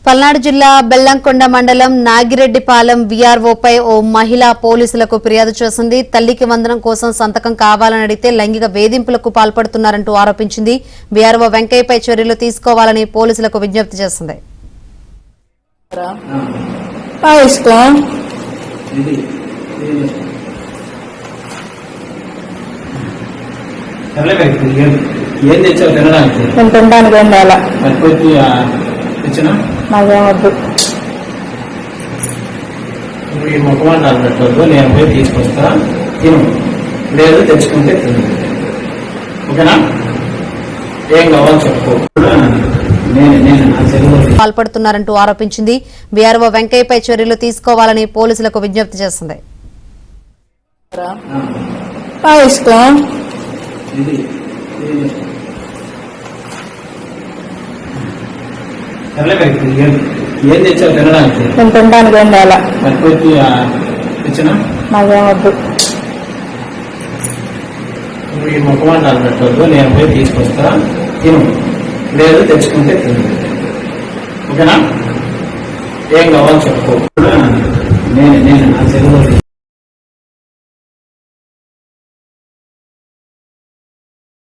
పల్నాడు జిల్లా బెల్లంకొండ మండలం నాగిరెడ్డిపాలెం వీఆర్ఓపై ఓ మహిళ పోలీసులకు ఫిర్యాదు చేసింది. తల్లికి వందనం కోసం సంతకం కావాలని అడిగితే లైంగిక వేధింపులకు పాల్పడుతున్నారంటూ ఆరోపించింది. వీఆర్ఓ వెంకయ్యపై చర్యలు తీసుకోవాలని పోలీసులకు విజ్ఞప్తి చేసింది. నాకేమొద్దు. ఈ ముఖమంటారు పెట్టద్దు, నేను పోయి తీసుకొస్తా, తిను, లేదు తెచ్చుకుంటే తిను, ఓకేనా? ఏం కావాలి చెప్పు. పాల్పడుతున్నారంటూ ఆరోపించింది. వీఆర్ఓ వెంకయ్యపై చర్యలు తీసుకోవాలని పోలీసులకు విజ్ఞప్తి చేసింది. ఏం తెచ్చావు తినడానికి? నేను తినడానికి ఏం తేలా. తెచ్చినా నాకేమొద్దు. ఈ ముఖమంటారు పెట్టద్దు, నేను పోయి తీసుకొస్తా, తిను, లేదు తెచ్చుకుంటే తిను, ఓకేనా? ఏం కావాలి చెప్పు. నేను